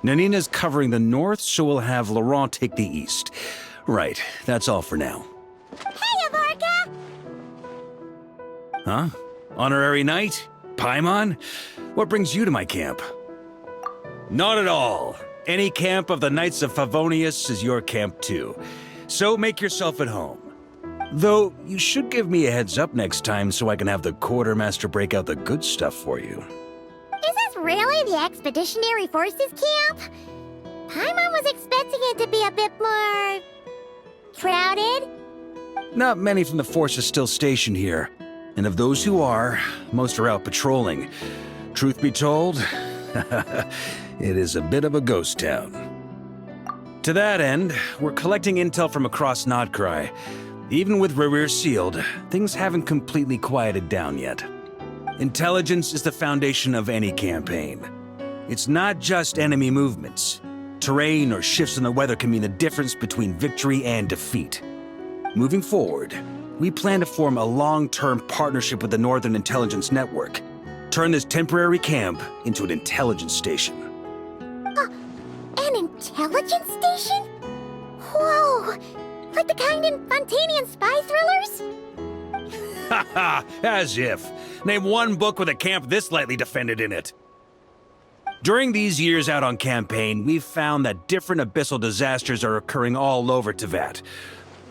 Nanina's covering the north, so we'll have Laurent take the east. Right, that's all for now. Hey, Varka! Huh? Honorary Knight? Paimon? What brings you to my camp? Not at all. Any camp of the Knights of Favonius is your camp too. So make yourself at home. Though, you should give me a heads up next time so I can have the quartermaster break out the good stuff for you. Is this really the expeditionary forces camp? Paimon was expecting it to be a bit more... crowded? Not many from the force are still stationed here. And of those who are, most are out patrolling. Truth be told, it is a bit of a ghost town. To that end, we're collecting intel from across Nod-Krai. Even with rear sealed, things haven't completely quieted down yet. Intelligence is the foundation of any campaign. It's not just enemy movements. Terrain or shifts in the weather can mean the difference between victory and defeat. Moving forward, we plan to form a long-term partnership with the Northern Intelligence Network. Turn this temporary camp into an intelligence station. An intelligence station? Whoa! Like the kind in Fontanian spy thrillers? Haha, as if. Name one book with a camp this lightly defended in it. During these years out on campaign, we've found that different abyssal disasters are occurring all over Teyvat.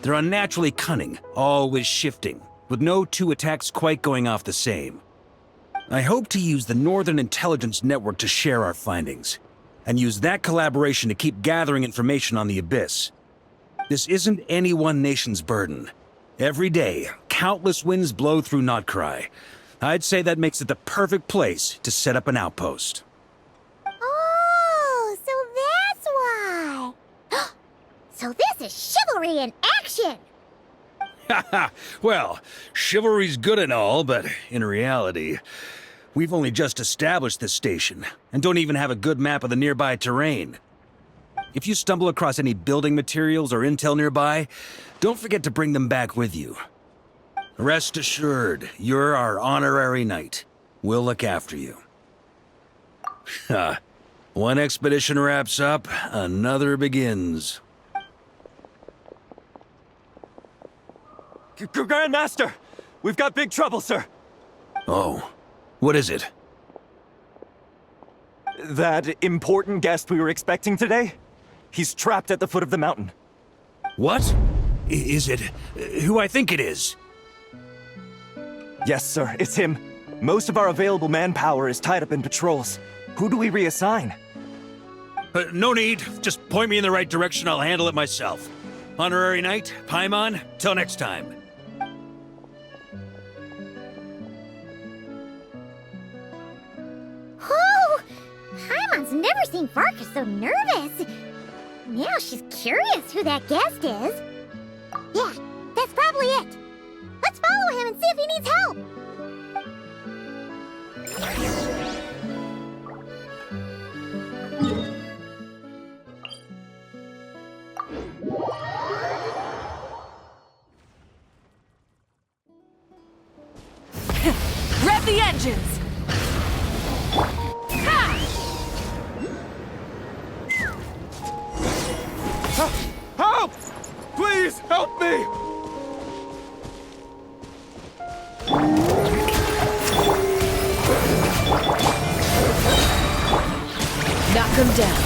They're unnaturally cunning, always shifting, with no two attacks quite going off the same. I hope to use the Northern Intelligence Network to share our findings, and use that collaboration to keep gathering information on the Abyss. This isn't any one nation's burden. Every day, countless winds blow through Nod-Krai. I'd say that makes it the perfect place to set up an outpost. Oh, so that's why. So this is chivalry in action! Haha, well, chivalry's good and all, but in reality, we've only just established this station, and don't even have a good map of the nearby terrain. If you stumble across any building materials or intel nearby, don't forget to bring them back with you. Rest assured, you're our honorary knight. We'll look after you. One expedition wraps up, another begins. Grand Master! We've got big trouble, sir! Oh, what is it? That important guest we were expecting today? He's trapped at the foot of the mountain. What? Is it who I think it is? Yes, sir, it's him. Most of our available manpower is tied up in patrols. Who do we reassign? No need. Just point me in the right direction. I'll handle it myself. Honorary Knight, Paimon, till next time. Oh! Paimon's never seen Varka so nervous. Now she's curious who that guest is. Yeah, that's probably it. Let's follow him and see if he needs help. Rev the engines! Help! Please, help me! Knock him down.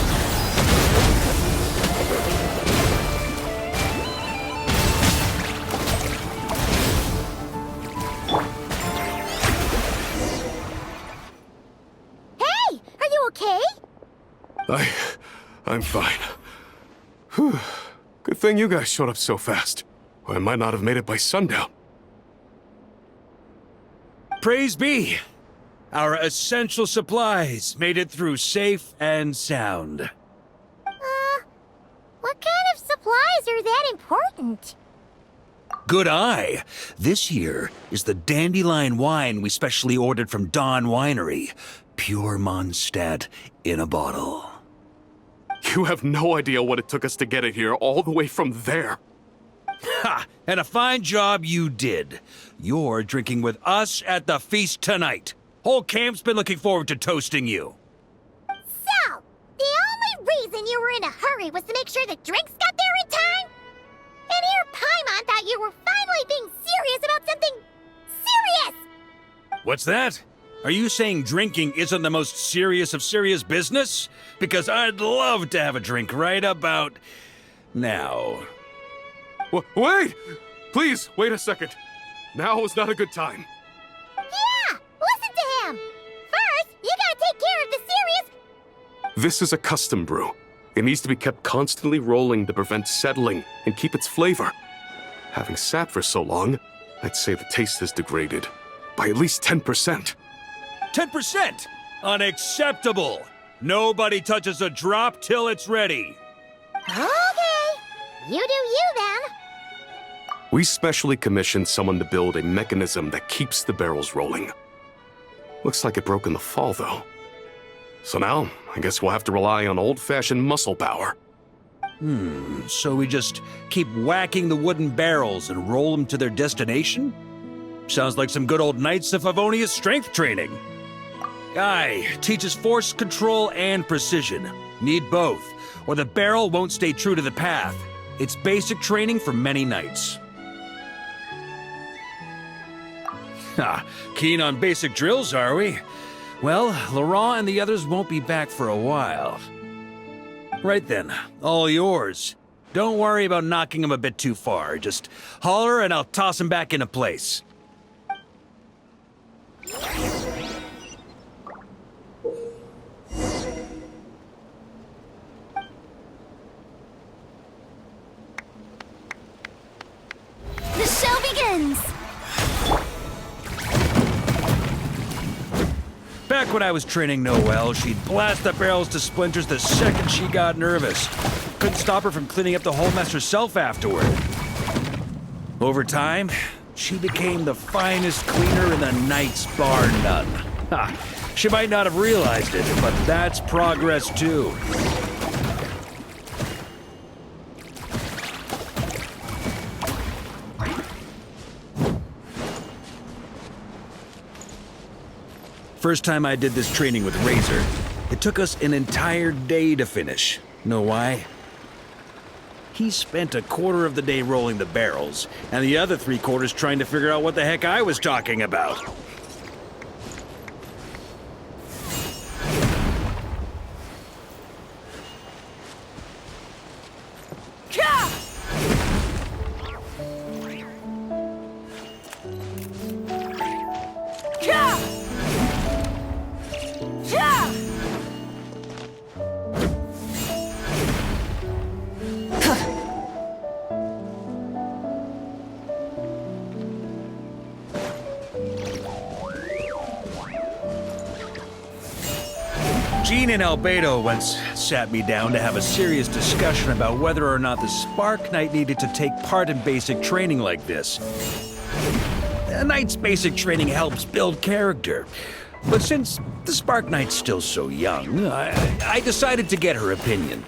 Hey, are you okay? I'm fine. Whew. Good thing you guys showed up so fast. Or I might not have made it by sundown. Praise be! Our essential supplies made it through safe and sound. What kind of supplies are that important? Good eye! This here is the Dandelion Wine we specially ordered from Dawn Winery. Pure Mondstadt in a bottle. You have no idea what it took us to get it here, all the way from there. Ha! And a fine job you did. You're drinking with us at the feast tonight. Whole camp's been looking forward to toasting you. So, the only reason you were in a hurry was to make sure the drinks got there in time? And here Paimon thought you were finally being serious about something serious! What's that? Are you saying drinking isn't the most serious of serious business? Because I'd love to have a drink right about now. Wait! Please, wait a second. Now is not a good time. Yeah! Listen to him! First, you gotta take care of the serious... This is a custom brew. It needs to be kept constantly rolling to prevent settling and keep its flavor. Having sat for so long, I'd say the taste has degraded by at least 10%. 10%! Unacceptable! Nobody touches a drop till it's ready. Okay. You do you, then. We specially commissioned someone to build a mechanism that keeps the barrels rolling. Looks like it broke in the fall, though. So now, I guess we'll have to rely on old-fashioned muscle power. So we just keep whacking the wooden barrels and roll them to their destination? Sounds like some good old Knights of Favonius strength training. Aye, teaches force control and precision. Need both, or the barrel won't stay true to the path. It's basic training for many knights. Ha, keen on basic drills, are we? Well, Laurent and the others won't be back for a while. Right then, all yours. Don't worry about knocking him a bit too far. Just holler and I'll toss him back into place. The show begins! Back when I was training Noelle, she'd blast the barrels to splinters the second she got nervous. Couldn't stop her from cleaning up the whole mess herself afterward. Over time, she became the finest cleaner in the Knights, bar none. Ha! She might not have realized it, but that's progress too. First time I did this training with Razor, it took us an entire day to finish. Know why? He spent a quarter of the day rolling the barrels, and the other 3/4 trying to figure out what the heck I was talking about. Jean and Albedo once sat me down to have a serious discussion about whether or not the Spark Knight needed to take part in basic training like this. A Knight's basic training helps build character, but since the Spark Knight's still so young, I decided to get her opinion.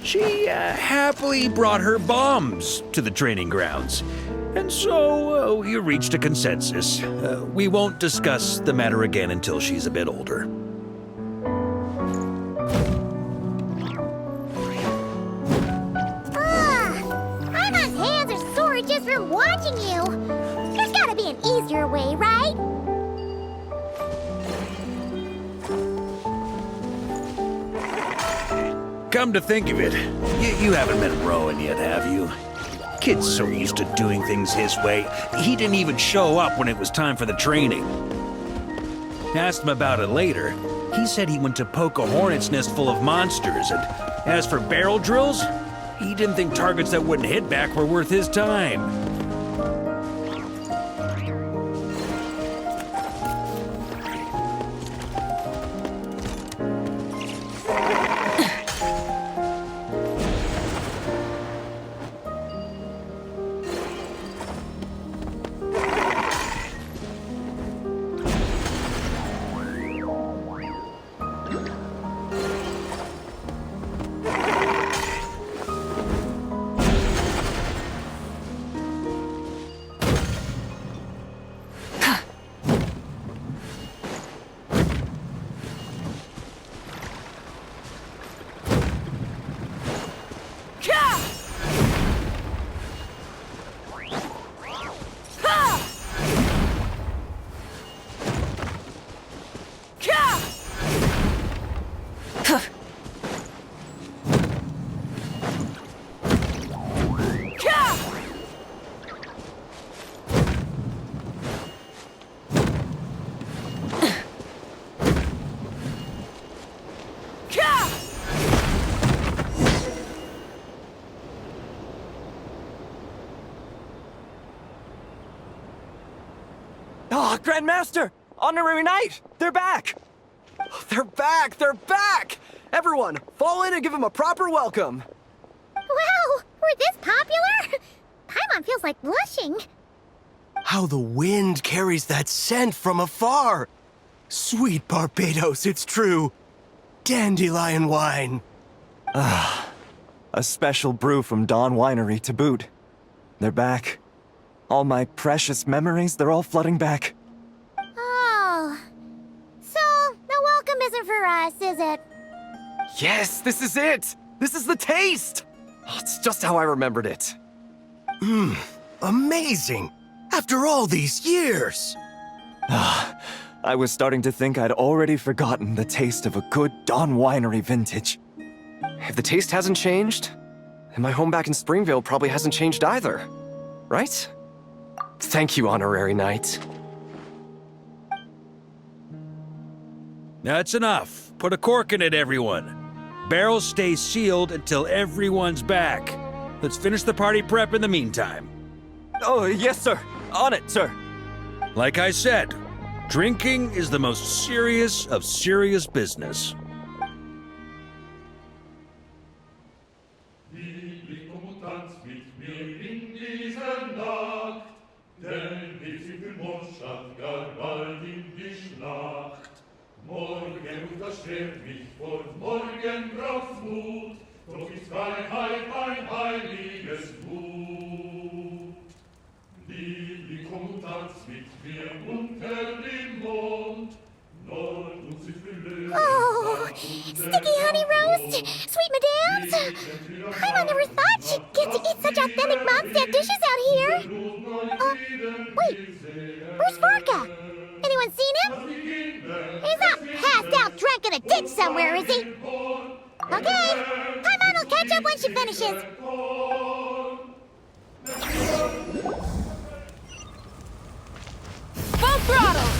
She happily brought her bombs to the training grounds, and so we reached a consensus. We won't discuss the matter again until she's a bit older. Just from watching you. There's gotta be an easier way, right? Come to think of it, you haven't met Rowan yet, have you? Kid's so used to doing things his way, he didn't even show up when it was time for the training. Asked him about it later. He said he went to poke a hornet's nest full of monsters, and as for barrel drills, he didn't think targets that wouldn't hit back were worth his time. Oh, Grandmaster! Honorary Knight! They're back! They're back! They're back! Everyone, fall in and give them a proper welcome. Wow, we're this popular? Paimon feels like blushing. How the wind carries that scent from afar. Sweet Barbados, it's true. Dandelion Wine. A special brew from Dawn Winery to boot. They're back. All my precious memories, they're all flooding back. Oh. So, the welcome isn't for us, is it? Yes, this is it! This is the taste! Oh, it's just how I remembered it. Amazing. After all these years. I was starting to think I'd already forgotten the taste of a good Dawn Winery vintage. If the taste hasn't changed, then my home back in Springvale probably hasn't changed either. Right? Thank you, Honorary Knight. That's enough. Put a cork in it, everyone. Barrels stay sealed until everyone's back. Let's finish the party prep in the meantime. Oh, yes, sir. On it, sir. Like I said, drinking is the most serious of serious business. Denn ich für Mondstadt gar bald in die Schlacht. Morgen untersteht mich vor morgen braucht's Mut, doch ist Freiheit ein heiliges Gut. Liebling, komm und tanz mit mir unter dem Mond, Nord und Süd für Oh, sticky honey roast, sweet madams. Paimon never thought she'd get to eat such authentic Mondstadt dishes out here. Wait, where's Varka? Anyone seen him? He's not passed out drunk in a ditch somewhere, is he? Okay, Paimon will catch up when she finishes. Full throttle!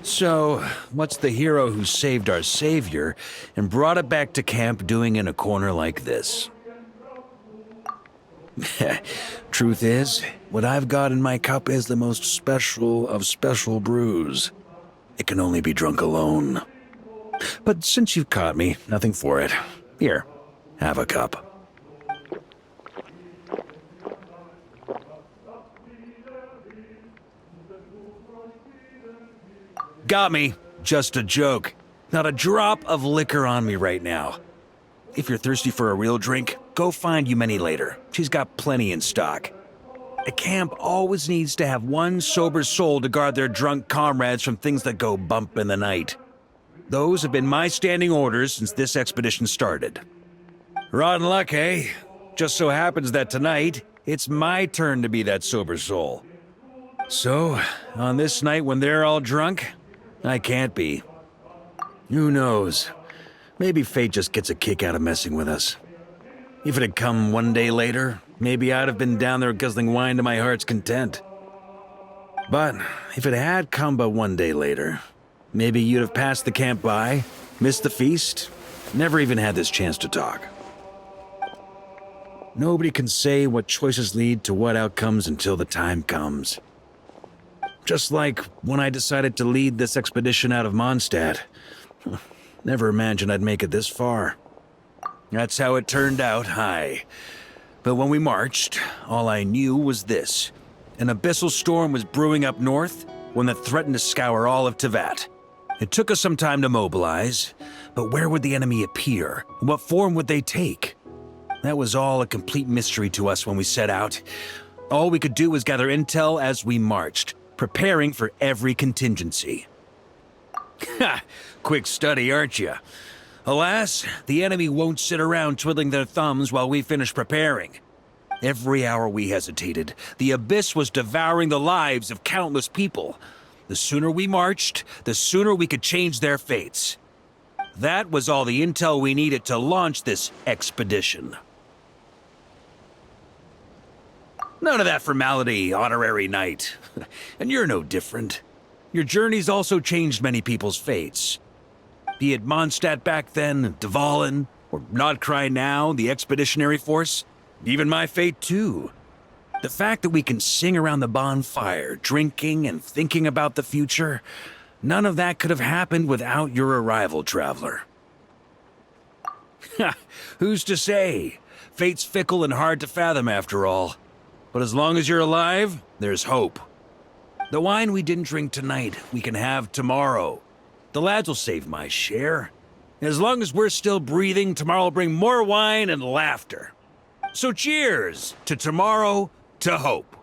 So, what's the hero who saved our savior and brought it back to camp doing in a corner like this? Truth is, what I've got in my cup is the most special of special brews. It can only be drunk alone. But since you've caught me, nothing for it. Here, have a cup. Got me. Just a joke. Not a drop of liquor on me right now. If you're thirsty for a real drink, go find Yumeni later. She's got plenty in stock. A camp always needs to have one sober soul to guard their drunk comrades from things that go bump in the night. Those have been my standing orders since this expedition started. Rotten luck, eh? Just so happens that tonight, it's my turn to be that sober soul. So, on this night when they're all drunk, I can't be. Who knows? Maybe fate just gets a kick out of messing with us. If it had come one day later, maybe I'd have been down there guzzling wine to my heart's content. But if it had come but one day later, maybe you'd have passed the camp by, missed the feast, never even had this chance to talk. Nobody can say what choices lead to what outcomes until the time comes. Just like when I decided to lead this expedition out of Mondstadt. Never imagined I'd make it this far. That's how it turned out, aye. But when we marched, all I knew was this. An abyssal storm was brewing up north, one that threatened to scour all of Teyvat. It took us some time to mobilize, but where would the enemy appear? And what form would they take? That was all a complete mystery to us when we set out. All we could do was gather intel as we marched, preparing for every contingency. Ha! Quick study, aren't you? Alas, the enemy won't sit around twiddling their thumbs while we finish preparing. Every hour we hesitated, the abyss was devouring the lives of countless people. The sooner we marched, the sooner we could change their fates. That was all the intel we needed to launch this expedition. None of that formality, Honorary Knight. And you're no different. Your journey's also changed many people's fates. Be it Mondstadt back then, Dvalin, or Nod-Krai now, the expeditionary force. Even my fate, too. The fact that we can sing around the bonfire, drinking and thinking about the future, none of that could have happened without your arrival, traveler. Who's to say? Fate's fickle and hard to fathom after all. But as long as you're alive, there's hope. The wine we didn't drink tonight, we can have tomorrow. The lads will save my share. As long as we're still breathing, tomorrow will bring more wine and laughter. So cheers to tomorrow, to hope.